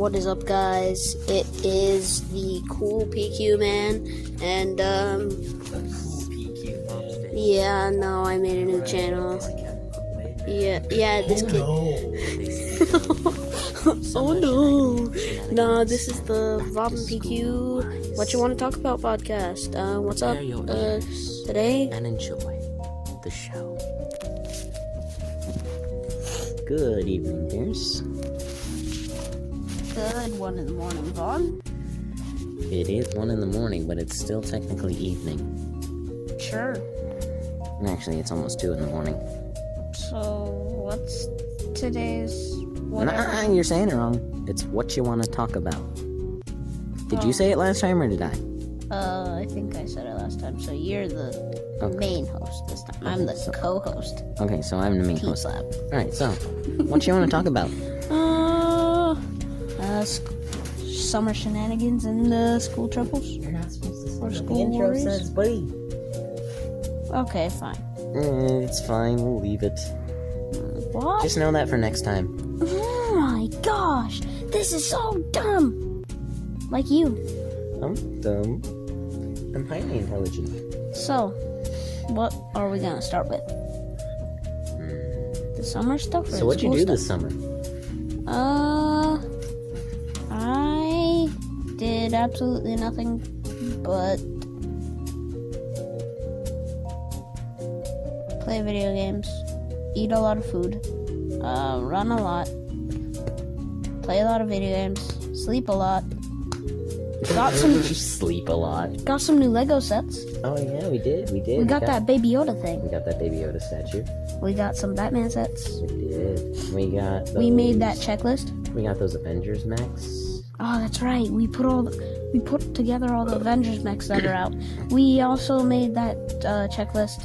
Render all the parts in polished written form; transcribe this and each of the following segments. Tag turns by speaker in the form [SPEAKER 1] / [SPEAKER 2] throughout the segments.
[SPEAKER 1] What is up, guys? It is the cool PQ man, and yeah, no, I made a new channel. Yeah, this kid. Oh no, no, this is the Rob and PQ What You Want to Talk About podcast. What's up? Today
[SPEAKER 2] and enjoy the show. Good evening, dears.
[SPEAKER 1] Good 1 in the morning, Vaughn.
[SPEAKER 2] It is 1 in the morning, but it's still technically evening.
[SPEAKER 1] Sure.
[SPEAKER 2] And actually, it's almost 2 in the morning.
[SPEAKER 1] So, what's today's...
[SPEAKER 2] Nah, you're saying it wrong. It's What You Wanna Talk About. Did you say it last time, or did I?
[SPEAKER 1] I think I said it last time, so you're the main host this time. I'm the co-host.
[SPEAKER 2] Okay, so I'm the main host.
[SPEAKER 1] Lab.
[SPEAKER 2] Alright, so, what you wanna talk about?
[SPEAKER 1] Summer shenanigans and school troubles.
[SPEAKER 2] You're not supposed to say
[SPEAKER 1] what the intro says,
[SPEAKER 2] buddy.
[SPEAKER 1] Okay, fine.
[SPEAKER 2] It's fine, we'll leave it.
[SPEAKER 1] What?
[SPEAKER 2] Just know that for next time.
[SPEAKER 1] Oh my gosh, this is so dumb. Like you.
[SPEAKER 2] I'm dumb. I'm highly intelligent.
[SPEAKER 1] So, what are we gonna start with? The summer stuff? Or
[SPEAKER 2] So what'd you do
[SPEAKER 1] stuff?
[SPEAKER 2] this summer?
[SPEAKER 1] I did absolutely nothing but play video games, eat a lot of food, run a lot, play a lot of video games, sleep a lot. Got some
[SPEAKER 2] Sleep a lot.
[SPEAKER 1] Got some new Lego sets.
[SPEAKER 2] Oh yeah, we did.
[SPEAKER 1] We got that Baby Yoda thing.
[SPEAKER 2] We got that Baby Yoda statue.
[SPEAKER 1] We got some Batman sets.
[SPEAKER 2] We did. We got those,
[SPEAKER 1] We made that checklist.
[SPEAKER 2] We got those Avengers mechs.
[SPEAKER 1] Oh, that's right. We put together all the Avengers mechs that are out. We also made that checklist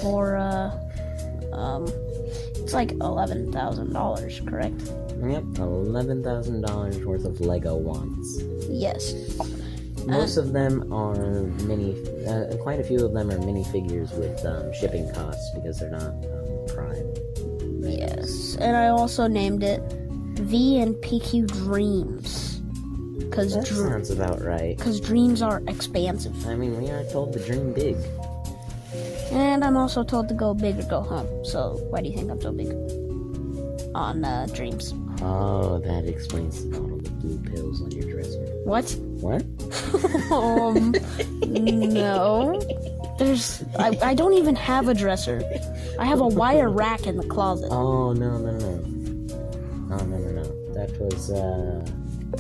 [SPEAKER 1] for it's like $11,000, correct?
[SPEAKER 2] Yep, $11,000 worth of Lego wands.
[SPEAKER 1] Yes.
[SPEAKER 2] Most of them are quite a few of them are minifigures with shipping costs because they're not Prime.
[SPEAKER 1] Yes, and I also named it V and PQ Dreams.
[SPEAKER 2] That sounds about right.
[SPEAKER 1] Because dreams are expansive.
[SPEAKER 2] I mean, we are told to dream big.
[SPEAKER 1] And I'm also told to go big or go home. So why do you think I'm so big on dreams?
[SPEAKER 2] Oh, that explains the bottle of blue pills on your dresser.
[SPEAKER 1] What?
[SPEAKER 2] What?
[SPEAKER 1] No. I don't even have a dresser. I have a wire rack in the closet.
[SPEAKER 2] Oh, no. That was,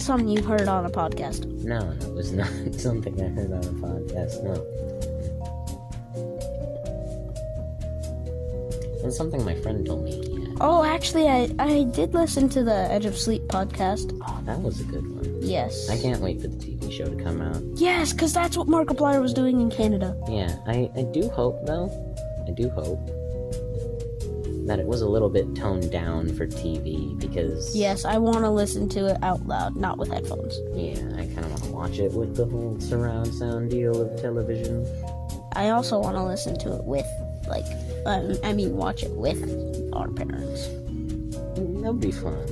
[SPEAKER 1] Something you heard on a podcast.
[SPEAKER 2] No, it was not something I heard on a podcast, no. It's something my friend told me. Yeah.
[SPEAKER 1] Oh, actually, I did listen to the Edge of Sleep podcast.
[SPEAKER 2] Oh, that was a good one.
[SPEAKER 1] Yes.
[SPEAKER 2] I can't wait for the TV show to come out.
[SPEAKER 1] Yes, because that's what Markiplier was doing in Canada.
[SPEAKER 2] Yeah, I do hope, though. That it was a little bit toned down for TV, because...
[SPEAKER 1] Yes, I want to listen to it out loud, not with headphones.
[SPEAKER 2] Yeah, I kind of want to watch it with the whole surround sound deal of television.
[SPEAKER 1] I also want to listen to it with, watch it with our parents.
[SPEAKER 2] That'll be fun.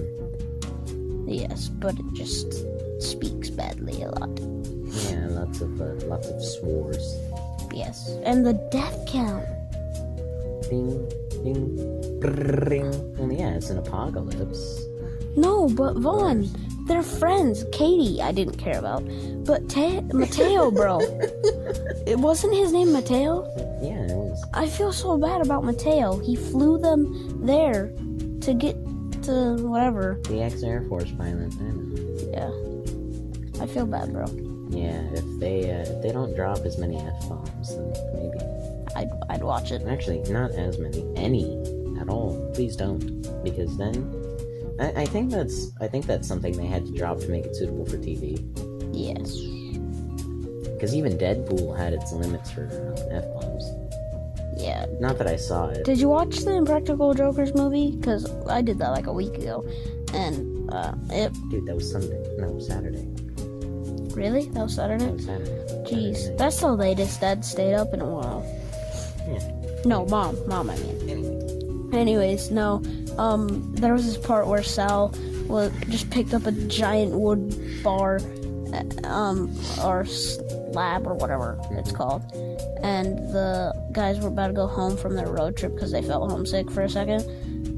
[SPEAKER 1] Yes, but it just speaks badly a lot.
[SPEAKER 2] Yeah, lots of swores.
[SPEAKER 1] Yes, and the death count.
[SPEAKER 2] Ding, ding, ring. Well, yeah, it's an apocalypse.
[SPEAKER 1] No, but Vaughn, they're friends. Katie, I didn't care about. But Mateo, bro. It wasn't his name Mateo?
[SPEAKER 2] Yeah, it was.
[SPEAKER 1] I feel so bad about Mateo. He flew them there to get to whatever.
[SPEAKER 2] The ex-Air Force pilot, I know.
[SPEAKER 1] Yeah. I feel bad, bro.
[SPEAKER 2] Yeah, if they don't drop as many F-bombs, then maybe.
[SPEAKER 1] I'd watch it.
[SPEAKER 2] Actually, not as many. Any at all. Please don't. Because then I think that's something they had to drop to make it suitable for TV.
[SPEAKER 1] Yes.
[SPEAKER 2] Because even Deadpool had its limits for F-bombs.
[SPEAKER 1] Yeah.
[SPEAKER 2] Not that I saw it.
[SPEAKER 1] Did you watch the Impractical Jokers movie? Because I did that like a week ago. And,
[SPEAKER 2] Dude, that was Sunday. No,
[SPEAKER 1] Really?
[SPEAKER 2] Saturday.
[SPEAKER 1] That was Saturday?
[SPEAKER 2] That was Saturday.
[SPEAKER 1] Jeez.
[SPEAKER 2] Saturday.
[SPEAKER 1] That's the latest Dad stayed up in a while.
[SPEAKER 2] Yeah.
[SPEAKER 1] No, Mom, I mean.
[SPEAKER 2] Anyway.
[SPEAKER 1] Anyways, no. There was this part where Sal just picked up a giant wood bar, or slab or whatever it's called, and the guys were about to go home from their road trip because they felt homesick for a second,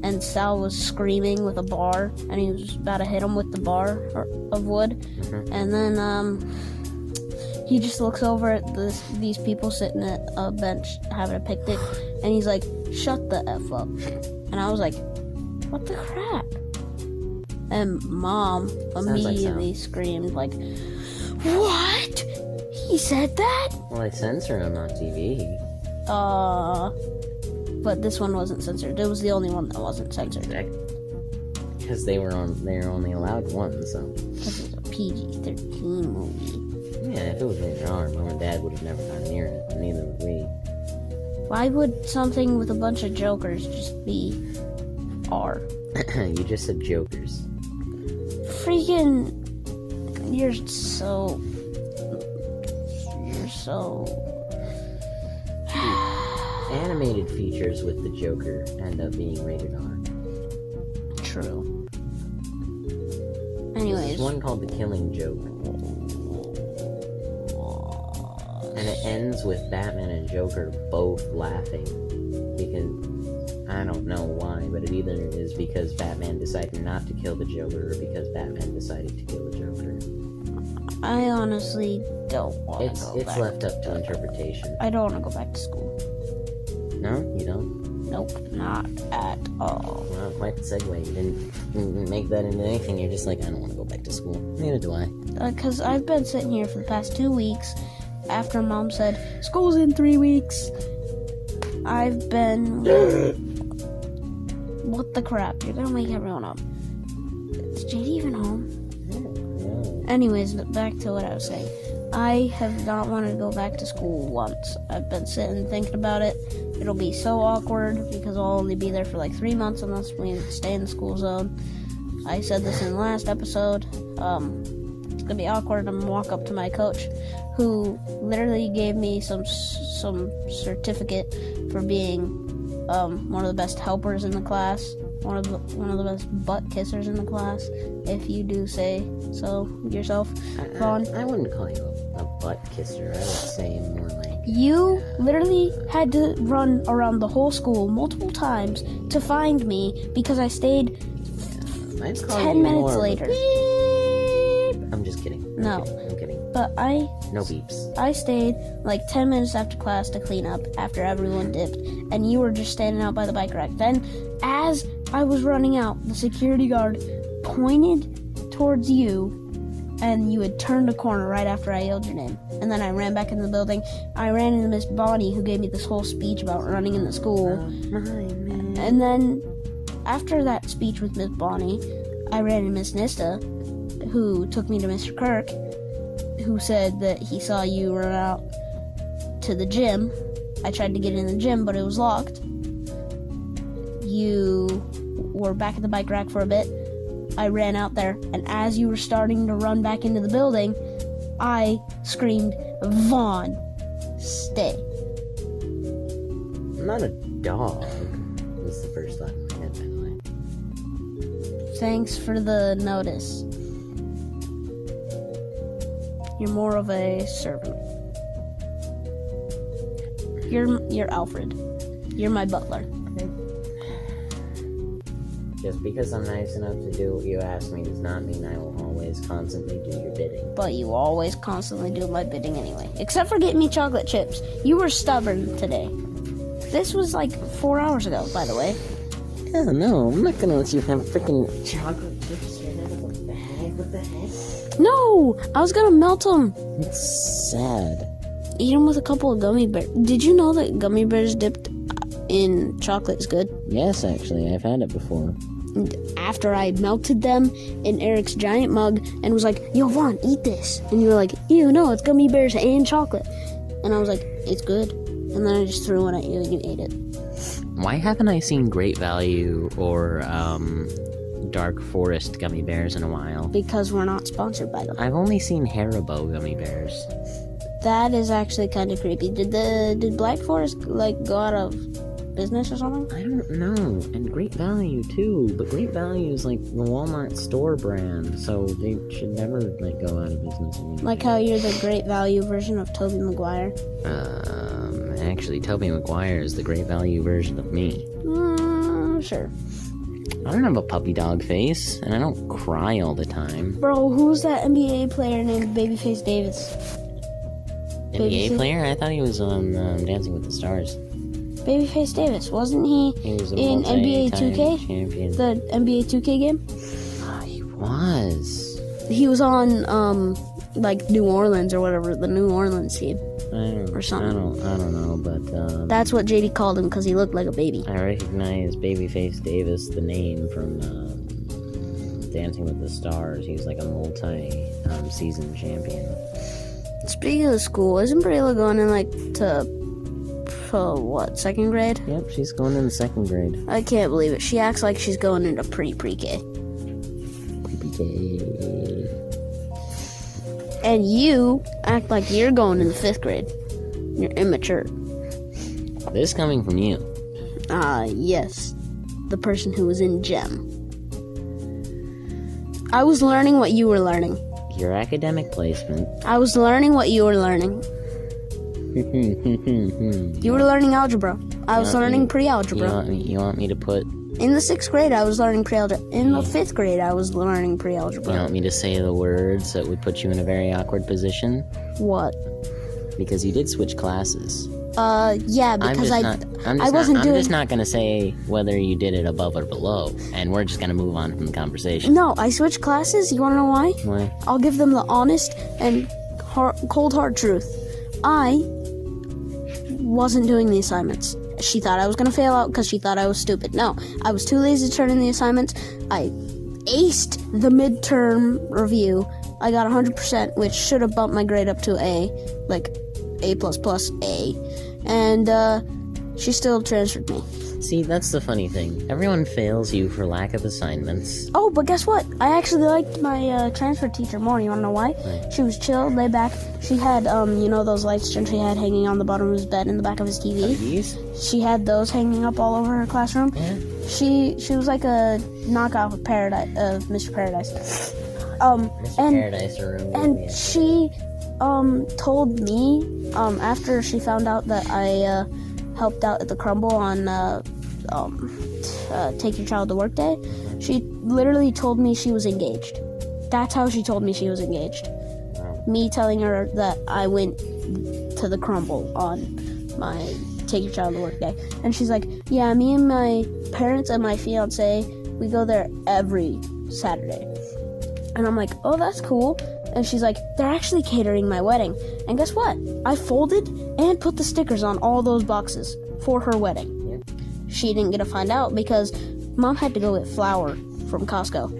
[SPEAKER 1] and Sal was screaming with a bar, and he was about to hit him with the bar of wood, and then he just looks over at these people sitting at a bench having a picnic, and he's like, "Shut the F up." And I was like, "What the crap?" And Mom immediately screamed, like, "What? He said that?"
[SPEAKER 2] Well, they censor him on TV.
[SPEAKER 1] But this one wasn't censored. It was the only one that wasn't censored.
[SPEAKER 2] Because they were only allowed one, so.
[SPEAKER 1] Because it was a PG-13 movie.
[SPEAKER 2] Yeah, if it was rated R, Mom and Dad would have never gone near it, and neither would we.
[SPEAKER 1] Why would something with a bunch of jokers just be R?
[SPEAKER 2] You just said jokers.
[SPEAKER 1] Freaking... You're so...
[SPEAKER 2] Animated features with the Joker end up being rated R.
[SPEAKER 1] True. Anyways.
[SPEAKER 2] There's one called The Killing Joke. And it ends with Batman and Joker both laughing. Because, I don't know why, but it either is because Batman decided not to kill the Joker, or because Batman decided to kill the Joker.
[SPEAKER 1] I honestly don't want to go back.
[SPEAKER 2] It's left up to interpretation.
[SPEAKER 1] I don't want to go back to school.
[SPEAKER 2] No? You don't?
[SPEAKER 1] Nope, not at all.
[SPEAKER 2] Well, quite the segue. You didn't make that into anything. You're just like, I don't want to go back to school. Neither do I.
[SPEAKER 1] Because I've been sitting here for the past 2 weeks after Mom said, "School's in 3 weeks." I've been... What the crap? You're gonna wake everyone up. Is JD even home?
[SPEAKER 2] Yeah.
[SPEAKER 1] Anyways, back to what I was saying. I have not wanted to go back to school once. I've been sitting thinking about it. It'll be so awkward because I'll only be there for like 3 months unless we stay in the school zone. I said this in the last episode. It's gonna be awkward. I'm gonna walk up to my coach, who literally gave me some certificate for being one of the best helpers in the class, one of the best butt kissers in the class, if you do say so yourself, Vaughn.
[SPEAKER 2] I wouldn't call you a butt kisser. I would say more like...
[SPEAKER 1] You literally had to run around the whole school multiple times to find me because I stayed 10 minutes later.
[SPEAKER 2] I'm just kidding.
[SPEAKER 1] No.
[SPEAKER 2] I'm kidding.
[SPEAKER 1] But
[SPEAKER 2] No beeps.
[SPEAKER 1] I stayed like 10 minutes after class to clean up after everyone dipped, and you were just standing out by the bike rack. Then, as I was running out, the security guard pointed towards you, and you had turned a corner right after I yelled your name. And then I ran back into the building. I ran into Miss Bonnie, who gave me this whole speech about running in the school. And then, after that speech with Miss Bonnie, I ran into Miss Nista, who took me to Mr. Kirk, who said that he saw you run out to the gym. I tried to get in the gym, but it was locked. You were back at the bike rack for a bit. I ran out there, and as you were starting to run back into the building, I screamed, "Vaughn, stay."
[SPEAKER 2] I'm not a dog. Was the first thought in my head, by the way.
[SPEAKER 1] Thanks for the notice. You're more of a servant. You're Alfred. You're my butler.
[SPEAKER 2] Just because I'm nice enough to do what you ask me does not mean I will always constantly do your bidding.
[SPEAKER 1] But you always constantly do my bidding anyway. Except for getting me chocolate chips. You were stubborn today. This was like 4 hours ago, by the way.
[SPEAKER 2] Yeah, no, I'm not gonna let you have freaking chocolate chips right out of the bag. What the heck?
[SPEAKER 1] No! I was gonna melt them.
[SPEAKER 2] It's sad.
[SPEAKER 1] Eat them with a couple of gummy bears. Did you know that gummy bears dipped in chocolate is good?
[SPEAKER 2] Yes, actually, I've had it before.
[SPEAKER 1] And after I melted them in Eric's giant mug and was like, "Yo, Vaughn, eat this." And you were like, "Ew, no, it's gummy bears and chocolate." And I was like, "It's good." And then I just threw one at you and you ate it.
[SPEAKER 2] Why haven't I seen Great Value or Dark Forest gummy bears in a while?
[SPEAKER 1] Because we're not sponsored by them.
[SPEAKER 2] I've only seen Haribo gummy bears.
[SPEAKER 1] That is actually kind of creepy. Did Black Forest go out of business or something?
[SPEAKER 2] I don't know. And Great Value, too. But Great Value is like the Walmart store brand, so they should never, like, go out of business or anything.
[SPEAKER 1] Like how you're the Great Value version of Tobey Maguire?
[SPEAKER 2] Actually, Tobey Maguire is the Great Value version of me.
[SPEAKER 1] Sure.
[SPEAKER 2] I don't have a puppy dog face, and I don't cry all the time.
[SPEAKER 1] Bro, who's that NBA player named Babyface Davis?
[SPEAKER 2] NBA player? I thought he was on Dancing with the Stars.
[SPEAKER 1] Babyface Davis, wasn't he
[SPEAKER 2] was a
[SPEAKER 1] in NBA 2K?
[SPEAKER 2] champion.
[SPEAKER 1] The NBA 2K game?
[SPEAKER 2] He was.
[SPEAKER 1] He was on, like, New Orleans or whatever, the New Orleans team. Or something.
[SPEAKER 2] I don't know, but
[SPEAKER 1] that's what JD called him because he looked like a baby.
[SPEAKER 2] I recognize Babyface Davis, the name from Dancing with the Stars. He was like a multi-season champion.
[SPEAKER 1] Speaking of school, isn't Brayla going in like to what, second grade?
[SPEAKER 2] Yep, she's going in the second grade.
[SPEAKER 1] I can't believe it. She acts like she's going into pre-K.
[SPEAKER 2] Pre-K.
[SPEAKER 1] And you act like you're going in the 5th grade. You're immature.
[SPEAKER 2] This coming from you.
[SPEAKER 1] Yes. The person who was in GEM. I was learning what you were learning.
[SPEAKER 2] Your academic placement.
[SPEAKER 1] I was learning what you were learning. You were learning algebra. I was learning pre-algebra.
[SPEAKER 2] You want me to put...
[SPEAKER 1] In the 6th grade, I was learning pre-algebra. In the 5th grade, I was learning pre-algebra.
[SPEAKER 2] You want me to say the words that would put you in a very awkward position?
[SPEAKER 1] What?
[SPEAKER 2] Because you did switch classes.
[SPEAKER 1] Yeah, because
[SPEAKER 2] I'm just not gonna say whether you did it above or below, and we're just gonna move on from the conversation.
[SPEAKER 1] No, I switched classes. You wanna know why?
[SPEAKER 2] Why?
[SPEAKER 1] I'll give them the honest and cold hard truth. I wasn't doing the assignments. She thought I was gonna fail out because she thought I was stupid. No, I was too lazy to turn in the assignments. I aced the midterm review. I got 100%, which should have bumped my grade up to A, like A++, A. And she still transferred me.
[SPEAKER 2] See, that's the funny thing. Everyone fails you for lack of assignments.
[SPEAKER 1] Oh, but guess what? I actually liked my transfer teacher more. You wanna know why?
[SPEAKER 2] Why?
[SPEAKER 1] She was chill, laid back. She had, those lights Gentry had hanging on the bottom of his bed in the back of his TV.
[SPEAKER 2] These?
[SPEAKER 1] She had those hanging up all over her classroom.
[SPEAKER 2] Yeah.
[SPEAKER 1] She was like a knockoff of Mr. Paradise.
[SPEAKER 2] Paradise
[SPEAKER 1] and she told me after she found out that I helped out at the Crumble on Take Your Child to Work Day. She literally told me she was engaged. That's how she told me she was engaged.
[SPEAKER 2] Wow.
[SPEAKER 1] Me telling her that I went to the Crumble on my Take Your Child to Work Day. And she's like, yeah, me and my parents and my fiance, we go there every Saturday. And I'm like, oh, that's cool. And she's like, they're actually catering my wedding. And guess what? I folded and put the stickers on all those boxes for her wedding.
[SPEAKER 2] Yep.
[SPEAKER 1] She didn't get to find out because Mom had to go get flour from Costco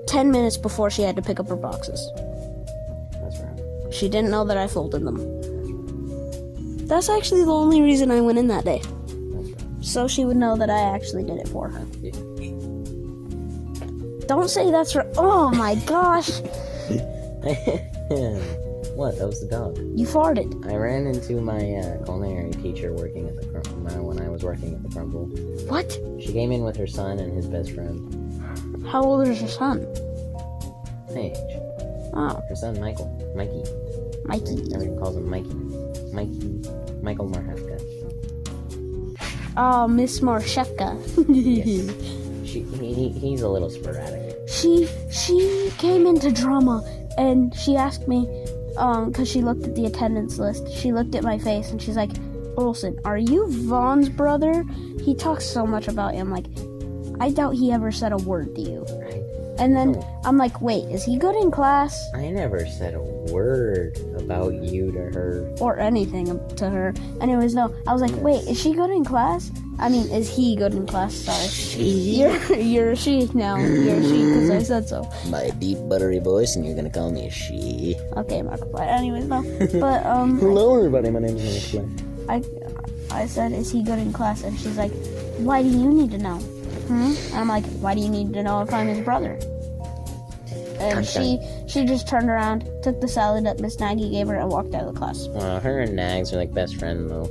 [SPEAKER 1] 10 minutes before she had to pick up her boxes.
[SPEAKER 2] That's right.
[SPEAKER 1] She didn't know that I folded them. That's actually the only reason I went in that day.
[SPEAKER 2] That's right.
[SPEAKER 1] So she would know that I actually did it for her.
[SPEAKER 2] Yeah.
[SPEAKER 1] Don't say that's right. Oh my gosh.
[SPEAKER 2] What? That was the dog.
[SPEAKER 1] You farted.
[SPEAKER 2] I ran into my culinary teacher working at the when I was working at the Crumble.
[SPEAKER 1] What?
[SPEAKER 2] She came in with her son and his best friend.
[SPEAKER 1] How old is your son?
[SPEAKER 2] Paige.
[SPEAKER 1] Oh,
[SPEAKER 2] Her son, Mikey.
[SPEAKER 1] Mikey.
[SPEAKER 2] Everyone calls him Mikey. Michael Marhefka.
[SPEAKER 1] Oh, Miss Marshevka.
[SPEAKER 2] Yes. He's a little sporadic.
[SPEAKER 1] She came into drama and she asked me, because she looked at the attendance list. She looked at my face and she's like, Olsen, are you Vaughn's brother? He talks so much about him. Like, I doubt he ever said a word to you.
[SPEAKER 2] Right?
[SPEAKER 1] And then I'm like, wait, is he good in class?
[SPEAKER 2] I never said a word about you to her.
[SPEAKER 1] Or anything to her. Anyways, no. I was like, wait, is she good in class? I mean, is he good in class? Sorry.
[SPEAKER 2] She?
[SPEAKER 1] You're a she now. You're a she because I said so.
[SPEAKER 2] My deep buttery voice, and you're gonna call me a she.
[SPEAKER 1] Okay, Markiplier. Anyways, no. But,
[SPEAKER 2] Hello, everybody. My name's Markiplier.
[SPEAKER 1] I said, is he good in class? And she's like, why do you need to know? And I'm like, why do you need to know if I'm his brother? And she just turned around, took the salad that Miss Nagy gave her, and walked out of the class.
[SPEAKER 2] Well, her and Nags are like best friends, though.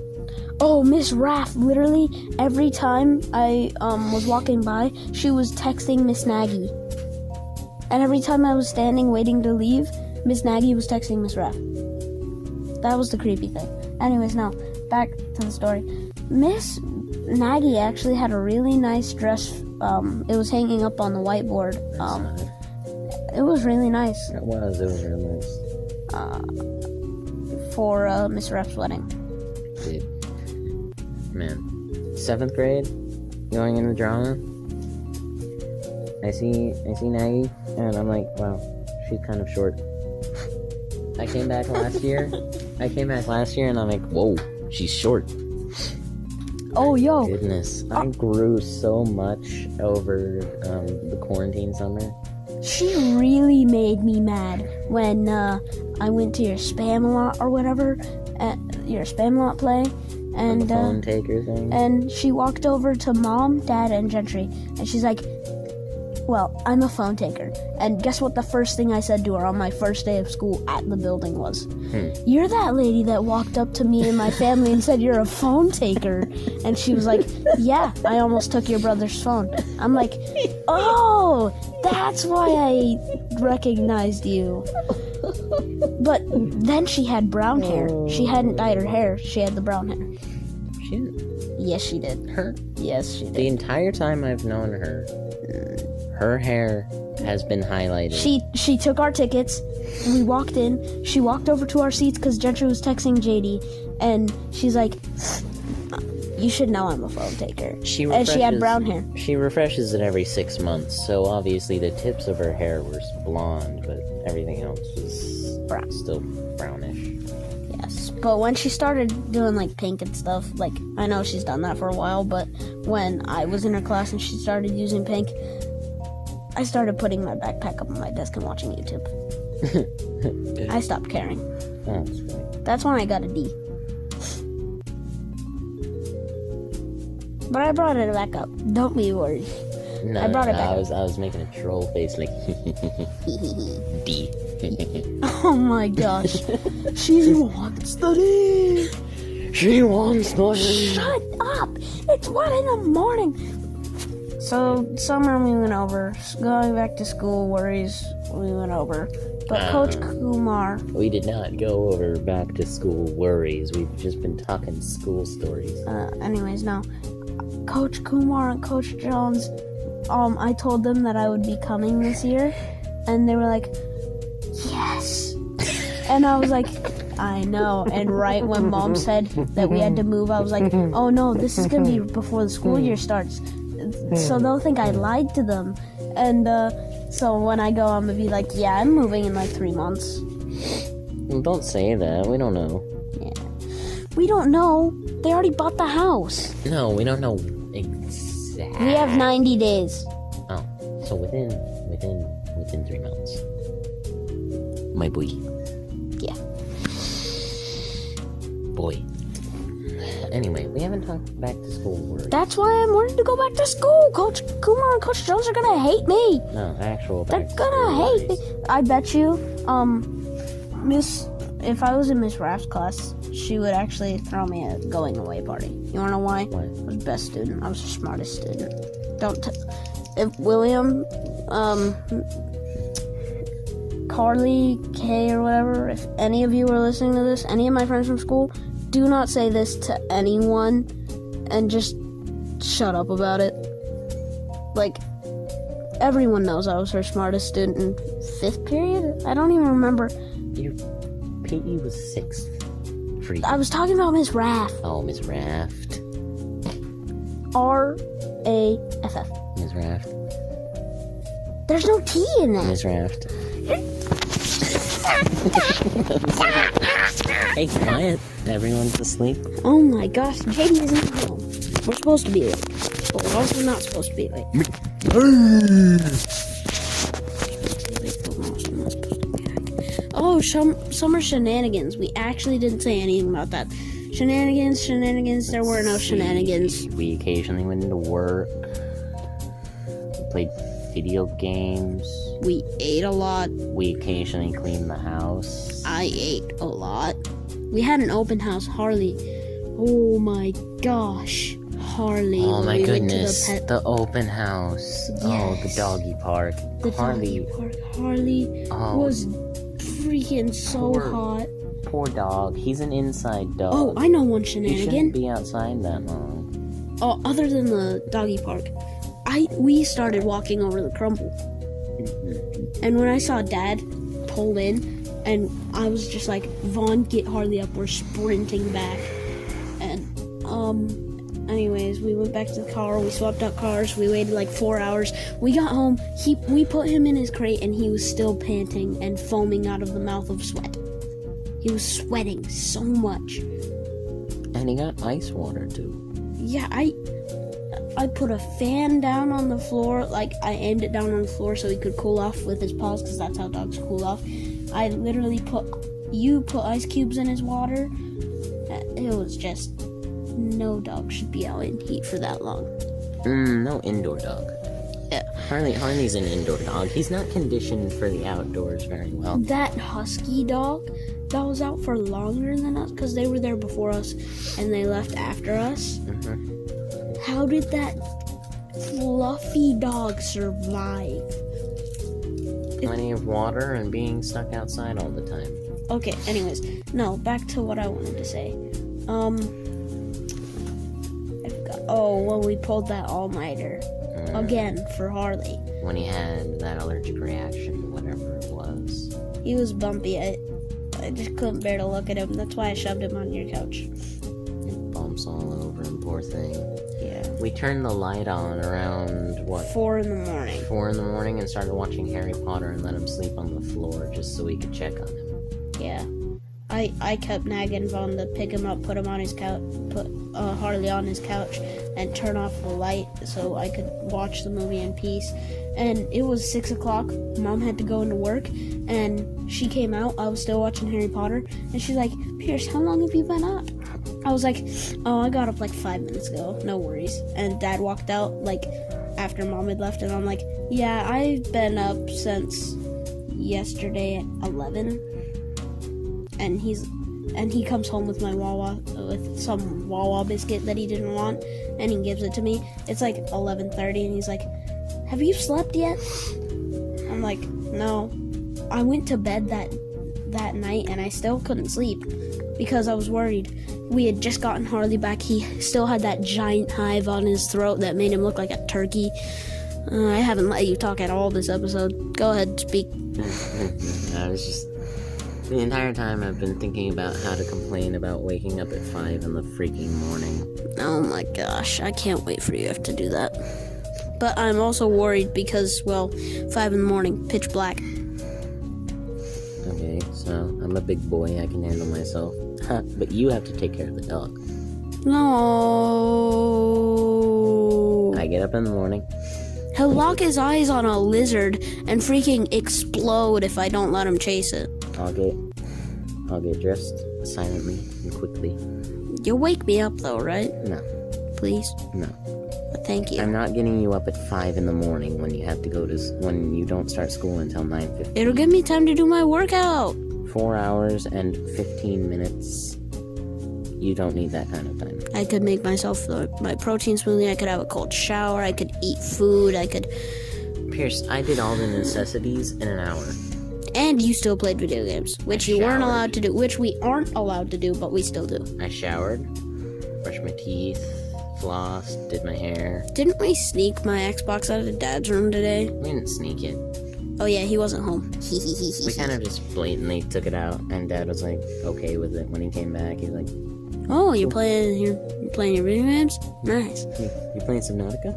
[SPEAKER 1] Oh, Miss Raff, literally every time I was walking by, she was texting Miss Nagy. And every time I was standing waiting to leave, Miss Nagy was texting Miss Raff. That was the creepy thing. Anyways, now, back to the story. Miss Nagy actually had a really nice dress. It was hanging up on the whiteboard. It was really nice.
[SPEAKER 2] It was really nice.
[SPEAKER 1] For Miss Raff's wedding.
[SPEAKER 2] Dude. Man. 7th grade, going into drama. I see Nagy, and I'm like, wow, she's kind of short. I came back last year, and I'm like, whoa, she's short.
[SPEAKER 1] Oh, yo.
[SPEAKER 2] Goodness, I grew so much over the quarantine summer.
[SPEAKER 1] She really made me mad when I went to your spam lot or whatever, at your spam lot play, and
[SPEAKER 2] the phone taker thing.
[SPEAKER 1] And she walked over to Mom, Dad, and Gentry, and she's like, well, I'm a phone taker. And guess what the first thing I said to her on my first day of school at the building was? You're that lady that walked up to me and my family and said you're a phone taker. And she was like, yeah, I almost took your brother's phone. I'm like, oh, that's why I recognized you. But then she had brown hair. She hadn't dyed her hair. She had the brown hair.
[SPEAKER 2] She didn't.
[SPEAKER 1] Yes, she did.
[SPEAKER 2] Her?
[SPEAKER 1] Yes, she did.
[SPEAKER 2] The entire time I've known her, her hair has been highlighted.
[SPEAKER 1] She took our tickets. We walked in. She walked over to our seats because Gentry was texting JD, and she's like, "You should know I'm a phone taker." And she had brown hair.
[SPEAKER 2] She refreshes it every 6 months, so obviously the tips of her hair were blonde, but everything else was
[SPEAKER 1] Brown.
[SPEAKER 2] Still brownish.
[SPEAKER 1] Yes, but when she started doing like pink and stuff, like I know she's done that for a while, but when I was in her class and she started using pink, I started putting my backpack up on my desk and watching YouTube. I stopped caring.
[SPEAKER 2] Oh, that's right.
[SPEAKER 1] That's when I got a D. But I brought it back up. Don't be worried.
[SPEAKER 2] No,
[SPEAKER 1] I brought it back.
[SPEAKER 2] I was making a troll face like D.
[SPEAKER 1] Oh my gosh. She wants the D.
[SPEAKER 2] She wants the D.
[SPEAKER 1] Shut up. It's 1 a.m. So summer we went over. Going back to school worries we went over. But Coach Kumar.
[SPEAKER 2] We did not go over back to school worries. We've just been talking school stories.
[SPEAKER 1] Anyways, no. Coach Kumar and Coach Jones, I told them that I would be coming this year, and they were like, yes. And I was like, I know. And right when Mom said that we had to move, I was like, oh no, this is gonna be before the school year starts, so they'll think I lied to them. And so when I go, I'm gonna be like, yeah, I'm moving in like 3 months.
[SPEAKER 2] Don't say that. We don't know.
[SPEAKER 1] Yeah. We don't know. They already bought the house.
[SPEAKER 2] No, we don't know exactly.
[SPEAKER 1] We have 90 days.
[SPEAKER 2] Oh, so within 3 months. My boy.
[SPEAKER 1] Yeah.
[SPEAKER 2] Boy. Anyway, we haven't talked back to school words.
[SPEAKER 1] That's why I'm wanting to go back to school. Coach Kumar and Coach Jones are gonna hate me.
[SPEAKER 2] No, actual
[SPEAKER 1] They're
[SPEAKER 2] back to
[SPEAKER 1] gonna
[SPEAKER 2] school
[SPEAKER 1] hate
[SPEAKER 2] worries.
[SPEAKER 1] me. I bet you, if I was in Miss Raff's class, she would actually throw me a going away party. You wanna know why?
[SPEAKER 2] Why?
[SPEAKER 1] I was the best student. I was the smartest student. If William, Carly, Kay, or whatever, if any of you are listening to this, any of my friends from school, do not say this to anyone and just shut up about it. Like, everyone knows I was her smartest student in 5th period? I don't even remember.
[SPEAKER 2] Your PE was 6th. For you.
[SPEAKER 1] I was talking about Miss Raff.
[SPEAKER 2] Oh, Miss Raft.
[SPEAKER 1] R-A-F-F.
[SPEAKER 2] Miss Raft.
[SPEAKER 1] There's no T in that.
[SPEAKER 2] Miss Raft. Hey, quiet. Everyone's asleep.
[SPEAKER 1] Oh my gosh, JD isn't home. We're supposed to be late, but we're also not supposed to be late. Oh, summer shenanigans. We actually didn't say anything about that. Shenanigans, there were no shenanigans.
[SPEAKER 2] We occasionally went into work. We played video games.
[SPEAKER 1] We ate a lot.
[SPEAKER 2] We occasionally cleaned the house.
[SPEAKER 1] I ate a lot. We had an open house. Harley Oh my gosh. Harley.
[SPEAKER 2] Oh
[SPEAKER 1] when
[SPEAKER 2] my
[SPEAKER 1] we went to
[SPEAKER 2] goodness,
[SPEAKER 1] the pet
[SPEAKER 2] the open house. Oh, the
[SPEAKER 1] Yes.
[SPEAKER 2] doggy park.
[SPEAKER 1] The
[SPEAKER 2] Harley.
[SPEAKER 1] doggy park. Harley was freaking so
[SPEAKER 2] Poor-
[SPEAKER 1] hot.
[SPEAKER 2] Poor dog. He's an inside dog.
[SPEAKER 1] Oh, I know one
[SPEAKER 2] He
[SPEAKER 1] shenanigan.
[SPEAKER 2] shouldn't be outside that long.
[SPEAKER 1] Oh, other than the doggy park, we started walking over the crumble, and when I saw Dad pull in, and I was just like, "Vaughn, get Harley up! We're sprinting back." And anyways, we went back to the car. We swapped out cars. We waited like 4 hours. We got home. We put him in his crate, and he was still panting and foaming out of the mouth of sweat. He was sweating so much.
[SPEAKER 2] And he got ice water too.
[SPEAKER 1] Yeah, I put a fan down on the floor, like I aimed it down on the floor so he could cool off with his paws, because that's how dogs cool off. I literally put ice cubes in his water. It was just, no dog should be out in heat for that long.
[SPEAKER 2] No indoor dog.
[SPEAKER 1] Yeah.
[SPEAKER 2] Harley's an indoor dog. He's not conditioned for the outdoors very well.
[SPEAKER 1] That husky dog that was out for longer than us, because they were there before us and they left after us. How did that fluffy dog survive?
[SPEAKER 2] Plenty of water and being stuck outside all the time.
[SPEAKER 1] Okay, anyways, no, back to what I wanted to say. I forgot. Oh, well, we pulled that all-nighter again for Harley.
[SPEAKER 2] When he had that allergic reaction to whatever it was.
[SPEAKER 1] He was bumpy. I just couldn't bear to look at him. That's why I shoved him on your couch.
[SPEAKER 2] Bumps all over him, poor thing.
[SPEAKER 1] Yeah.
[SPEAKER 2] We turned the light on around,
[SPEAKER 1] 4 in the morning.
[SPEAKER 2] 4 in the morning, and started watching Harry Potter and let him sleep on the floor just so we could check on him.
[SPEAKER 1] Yeah. I kept nagging Vaughn to pick him up, put him on his couch, put Harley on his couch, and turn off the light so I could watch the movie in peace. And it was 6 o'clock. Mom had to go into work, and she came out. I was still watching Harry Potter, and she's like, "Pierce, how long have you been up?" I was like, "Oh, I got up like 5 minutes ago. No worries." And Dad walked out like after Mom had left, and I'm like, "Yeah, I've been up since yesterday at 11." And he comes home with some Wawa biscuit that he didn't want, and he gives it to me. It's like 11:30, and he's like, "Have you slept yet?" I'm like, "No." I went to bed that night, and I still couldn't sleep because I was worried. We had just gotten Harley back. He still had that giant hive on his throat that made him look like a turkey. I haven't let you talk at all this episode. Go ahead, speak.
[SPEAKER 2] I was just... The entire time I've been thinking about how to complain about waking up at 5 in the freaking morning.
[SPEAKER 1] Oh my gosh, I can't wait for you to do that. But I'm also worried because, well, 5 in the morning, pitch black.
[SPEAKER 2] Okay, so I'm a big boy, I can handle myself. But you have to take care of the dog.
[SPEAKER 1] No.
[SPEAKER 2] I get up in the morning.
[SPEAKER 1] He'll lock his eyes on a lizard and freaking explode if I don't let him chase it.
[SPEAKER 2] I'll get dressed silently and quickly.
[SPEAKER 1] You'll wake me up though, right?
[SPEAKER 2] No.
[SPEAKER 1] Please?
[SPEAKER 2] No.
[SPEAKER 1] But thank you.
[SPEAKER 2] I'm not getting you up at 5 in the morning when you have to go when you don't start school until 9:15.
[SPEAKER 1] It'll give me time to do my workout.
[SPEAKER 2] 4 hours and 15 minutes. You don't need that kind of time.
[SPEAKER 1] I could make myself my protein smoothie. I could have a cold shower. I could eat food. I could...
[SPEAKER 2] Pierce, I did all the necessities in an hour.
[SPEAKER 1] And you still played video games, which you weren't allowed to do, which we aren't allowed to do, but we still do.
[SPEAKER 2] I showered, brushed my teeth, flossed, did my hair.
[SPEAKER 1] Didn't we sneak my Xbox out of Dad's room today?
[SPEAKER 2] We didn't sneak it.
[SPEAKER 1] Oh yeah, he wasn't home.
[SPEAKER 2] We kind of just blatantly took it out, and Dad was like okay with it. When he came back, he's like,
[SPEAKER 1] "Oh, you're playing your video games? Nice.
[SPEAKER 2] You playing Subnautica?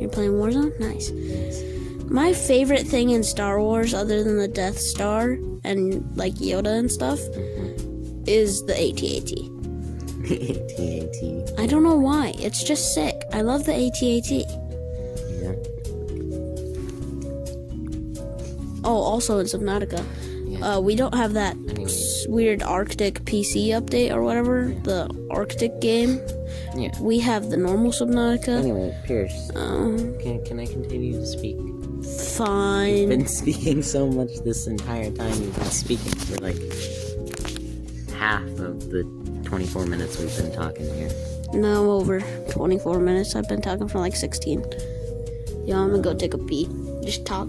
[SPEAKER 1] You're playing Warzone? Nice." My favorite thing in Star Wars, other than the Death Star and like Yoda and stuff, is the AT-AT.
[SPEAKER 2] AT-AT.
[SPEAKER 1] I don't know why. It's just sick. I love the AT-AT.
[SPEAKER 2] Yeah.
[SPEAKER 1] Oh, also in Subnautica, we don't have that weird Arctic PC update or whatever, the Arctic game.
[SPEAKER 2] Yeah.
[SPEAKER 1] We have the normal Subnautica.
[SPEAKER 2] Anyway, Pierce, can I continue to speak?
[SPEAKER 1] Fine.
[SPEAKER 2] You've been speaking so much this entire time. You've been speaking for like half of the 24 minutes we've been talking here.
[SPEAKER 1] No, over 24 minutes. I've been talking for like 16. Yeah, I'm gonna go take a pee. Just talk.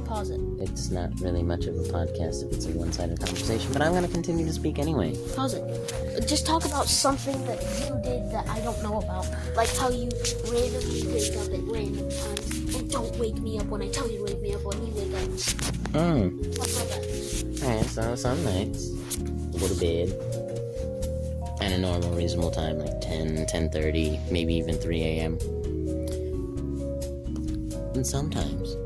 [SPEAKER 1] Pause it.
[SPEAKER 2] It's not really much of a podcast if it's a one-sided conversation, but I'm gonna continue to speak anyway.
[SPEAKER 1] Pause it. Just talk about something that you did that I don't know about. Like how you randomly wake up at random times and don't wake me up when I tell you to wake me up when you wake up. Talk about that.
[SPEAKER 2] Alright, so some nights, go to bed at a normal, reasonable time, like 10, 10:30, maybe even 3 a.m. And sometimes,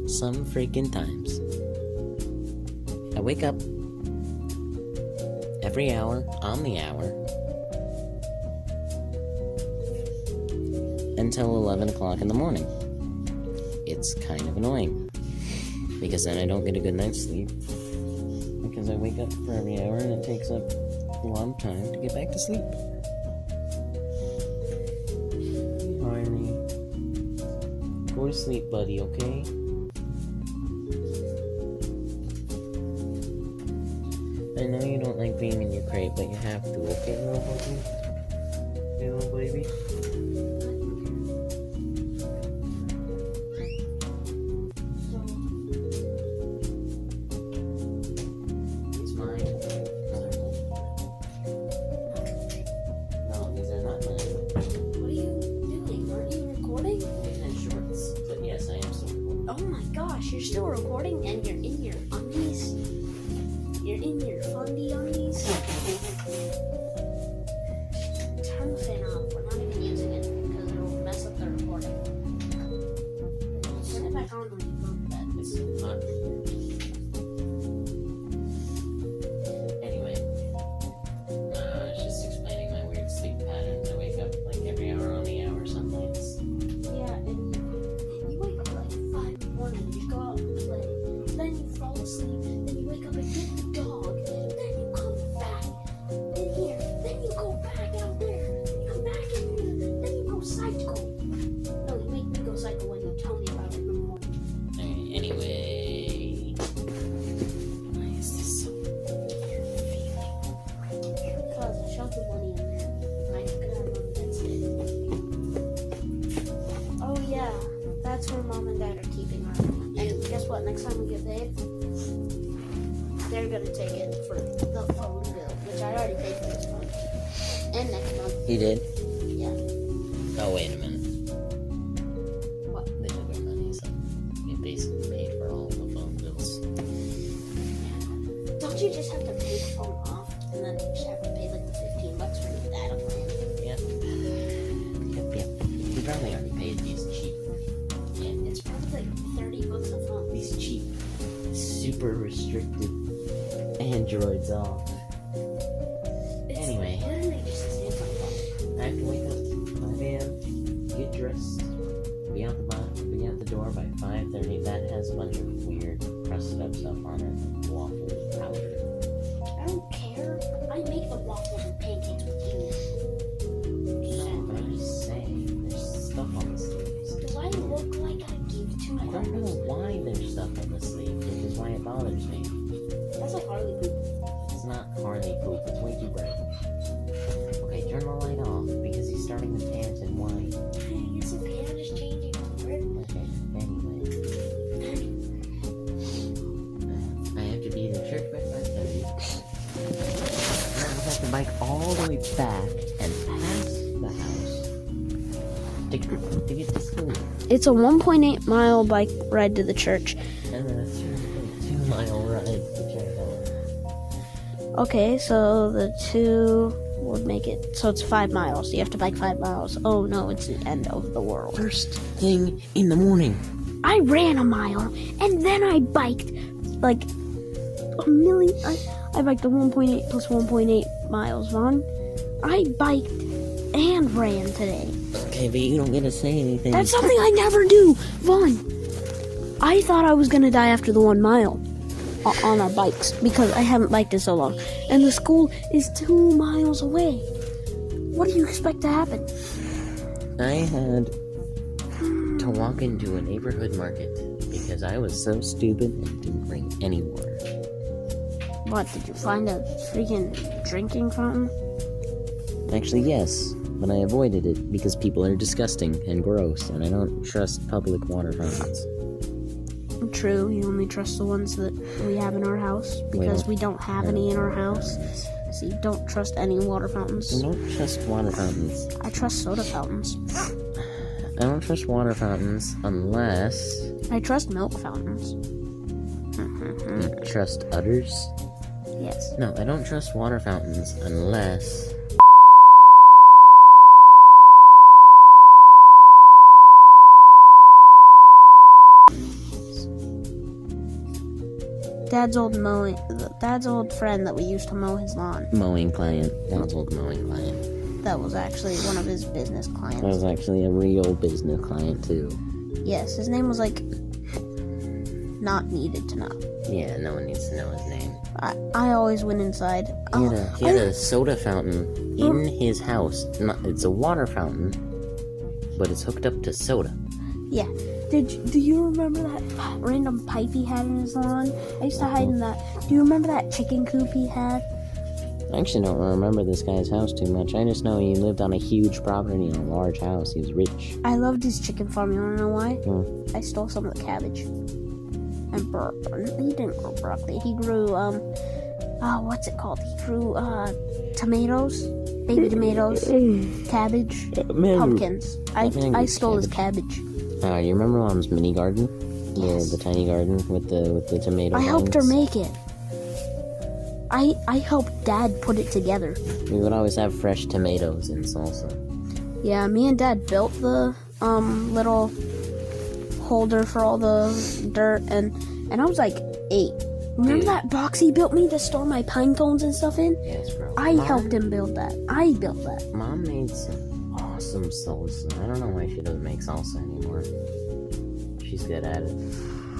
[SPEAKER 2] some freaking times, I wake up every hour, on the hour, until 11 o'clock in the morning. It's kind of annoying, because then I don't get a good night's sleep, because I wake up for every hour and it takes up a lot of time to get back to sleep. Harley, go to sleep, buddy, okay? I know you don't like being in your crate, but you have to, okay, little buddy? Hey, little baby? It's mine. No, these are not mine.
[SPEAKER 1] What are you doing? Aren't you recording?
[SPEAKER 2] I'm in shorts, but yes, I am still recording.
[SPEAKER 1] Oh my gosh, you're still recording and you're in your undies? You're in your fundy undies? Turn the fan off. We're not even using it because it will mess up the recording. Turn it back on when you go to bed.
[SPEAKER 2] It's so hot. Anyway, I was just explaining my weird sleep patterns. I wake up like every hour on the hour some nights.
[SPEAKER 1] Yeah, and you wake up like 5 in the morning, you go out and play, then you fall asleep, then you wake up and get the dog, then you come back in here, then you go back out there, then you come back in here, then you go cycle. No, you make me go cycle when you tell me about it in the morning.
[SPEAKER 2] Anyway, why is this so weird feeling?
[SPEAKER 1] Because I shoved the money in there, and I took it out on Wednesday. Oh yeah, that's where Mom and Dad are keeping our money. And guess what? Next time we get paid, they're gonna take it for the phone bill, which I already paid for this month and next month.
[SPEAKER 2] You did?
[SPEAKER 1] Yeah.
[SPEAKER 2] Oh, wait a minute.
[SPEAKER 1] What?
[SPEAKER 2] They took our money, so it basically paid for all the phone bills.
[SPEAKER 1] Don't you just have to pay the phone off, and then you just have to pay like the $15 for the data plan?
[SPEAKER 2] Yep. You probably already paid these cheap. And
[SPEAKER 1] It's probably like $30 a phone.
[SPEAKER 2] these cheap, super restricted Androids off.
[SPEAKER 1] It's
[SPEAKER 2] Anyway.
[SPEAKER 1] literally just a Samsung phone.
[SPEAKER 2] I have to wake up 5 a.m., get dressed, be out the door by 5:30. That has a bunch of weird crusted up stuff on it, waffle powder.
[SPEAKER 1] I don't care. I make the waffles and pancakes with you.
[SPEAKER 2] No, but I'm just saying, there's stuff on the sleeves.
[SPEAKER 1] Do I look like I give two
[SPEAKER 2] I don't know
[SPEAKER 1] fucks?
[SPEAKER 2] why there's stuff on the sleeve, which is why it bothers me.
[SPEAKER 1] That's like Harley poop.
[SPEAKER 2] It's not Harley poop, it's way too bright. Okay, turn the light off, because he's starting to pant and whine.
[SPEAKER 1] It's okay, I'm just changing color.
[SPEAKER 2] Okay, anyway. I have to be in the church by 5:30. Then I'll have to bike all the way back and past the house to get to school.
[SPEAKER 1] It's a 1.8 mile bike ride to the church.
[SPEAKER 2] And then a 2.2-mile ride to check out.
[SPEAKER 1] Okay, so the 2 would make it, so it's 5 miles. You have to bike 5 miles. Oh no, it's the end of the world.
[SPEAKER 2] First thing in the morning.
[SPEAKER 1] I ran a mile, and then I biked like a million. I biked a 1.8 plus 1.8 miles, Vaughn. I biked and ran today.
[SPEAKER 2] Okay, but you don't get to say anything.
[SPEAKER 1] That's something I never do, Vaughn. I thought I was gonna die after the 1 mile on our bikes because I haven't biked in so long, and the school is 2 miles away. What do you expect to happen?
[SPEAKER 2] I had to walk into a neighborhood market because I was so stupid and didn't bring any water.
[SPEAKER 1] What, did you find a freaking drinking fountain?
[SPEAKER 2] Actually, yes, but I avoided it because people are disgusting and gross, and I don't trust public water fountains.
[SPEAKER 1] True, you only trust the ones that we have in our house because we don't have any in our house. So you don't trust any water fountains.
[SPEAKER 2] I don't trust water fountains.
[SPEAKER 1] I trust soda fountains.
[SPEAKER 2] I don't trust water fountains unless...
[SPEAKER 1] I trust milk fountains.
[SPEAKER 2] You trust udders?
[SPEAKER 1] Yes.
[SPEAKER 2] No, I don't trust water fountains unless...
[SPEAKER 1] Dad's old friend that we used to mow his lawn.
[SPEAKER 2] Mowing client. Dad's old mowing client.
[SPEAKER 1] That was actually one of his business clients.
[SPEAKER 2] That was actually a real business client, too.
[SPEAKER 1] Yes, his name was like... not needed to know.
[SPEAKER 2] Yeah, no one needs to know his name.
[SPEAKER 1] I always went inside.
[SPEAKER 2] He had a soda fountain in his house. It's a water fountain, but it's hooked up to soda.
[SPEAKER 1] Yeah. Do you remember that random pipe he had in his lawn? I used to hide in that. Do you remember that chicken coop he had?
[SPEAKER 2] I actually don't remember this guy's house too much. I just know he lived on a huge property in a large house. He was rich.
[SPEAKER 1] I loved his chicken farm. You wanna know why? I stole some of the cabbage. And he didn't grow broccoli. He grew what's it called? He grew tomatoes, baby tomatoes, cabbage, pumpkins. I stole his cabbage.
[SPEAKER 2] You remember Mom's mini garden? Yes. The tiny garden with the tomato vines?
[SPEAKER 1] I helped her make it. I helped Dad put it together.
[SPEAKER 2] We would always have fresh tomatoes in salsa.
[SPEAKER 1] Yeah, me and Dad built the little holder for all the dirt, and I was like 8. Remember that box he built me to store my pine cones and stuff in?
[SPEAKER 2] Yes, bro.
[SPEAKER 1] I helped him build that. I built that.
[SPEAKER 2] Mom made some awesome salsa. I don't know why she doesn't make salsa anymore. She's good at it.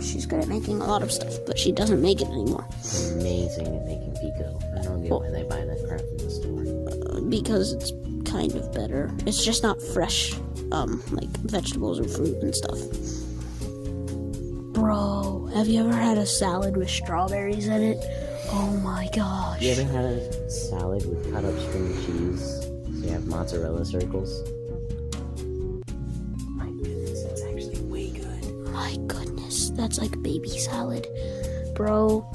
[SPEAKER 1] She's good at making a lot of stuff, but she doesn't make it anymore.
[SPEAKER 2] She's amazing at making pico. I don't get why they buy that crap from the store.
[SPEAKER 1] Because it's kind of better. It's just not fresh, like vegetables or fruit and stuff. Bro, have you ever had a salad with strawberries in it? Oh my gosh.
[SPEAKER 2] You ever had a salad with cut up string cheese? So you have mozzarella circles? My goodness, that's actually way good.
[SPEAKER 1] My goodness, that's like baby salad. Bro,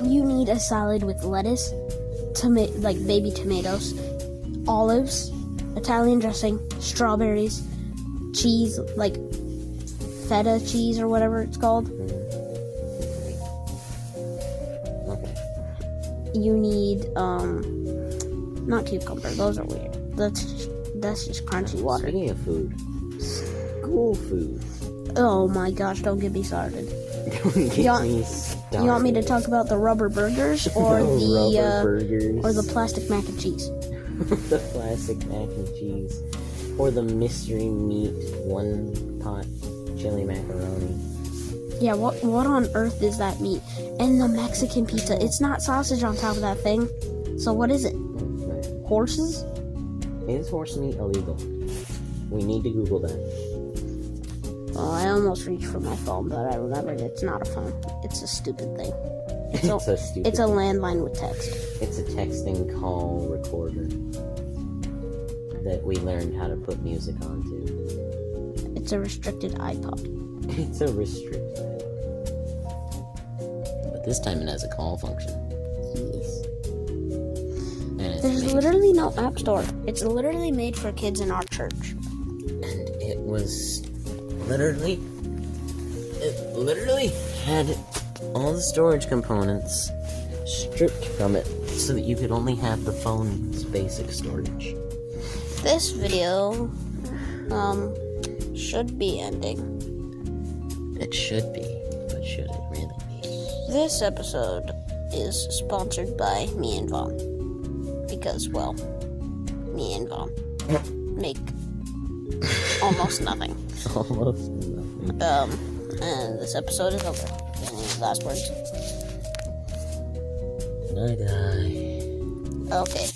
[SPEAKER 1] you need a salad with lettuce, like baby tomatoes, olives, Italian dressing, strawberries, cheese, like feta cheese or whatever it's called.
[SPEAKER 2] Okay.
[SPEAKER 1] You need not cucumber, those are weird. That's just crunchy water.
[SPEAKER 2] Speaking of food, school food.
[SPEAKER 1] Oh my gosh, don't get me started.
[SPEAKER 2] Don't get me started.
[SPEAKER 1] You want me to talk about the rubber burgers or
[SPEAKER 2] rubber burgers.
[SPEAKER 1] or the plastic mac and cheese?
[SPEAKER 2] The plastic mac and cheese, or the mystery meat one pot chili macaroni.
[SPEAKER 1] Yeah, what on earth is that meat? And the Mexican pizza, it's not sausage on top of that thing. So what is it? Horses?
[SPEAKER 2] Is horse meat illegal? We need to Google that.
[SPEAKER 1] Oh, I almost reached for my phone, but I remembered it's not a phone. It's a stupid thing. It's a landline with text. It's
[SPEAKER 2] a texting call recorder that we learned how to put music onto.
[SPEAKER 1] It's a restricted iPod.
[SPEAKER 2] It's a restricted iPod. But this time it has a call function.
[SPEAKER 1] Yes. There's literally no app store. It's literally made for kids in our church.
[SPEAKER 2] And it literally had all the storage components stripped from it so that you could only have the phone's basic storage.
[SPEAKER 1] This video, should be ending.
[SPEAKER 2] It should be, but should it really be?
[SPEAKER 1] This episode is sponsored by me and Vaughn. Because, well, me and Vaughn make almost nothing.
[SPEAKER 2] Almost nothing.
[SPEAKER 1] And this episode is over. Any last words?
[SPEAKER 2] Good night, guy.
[SPEAKER 1] Okay.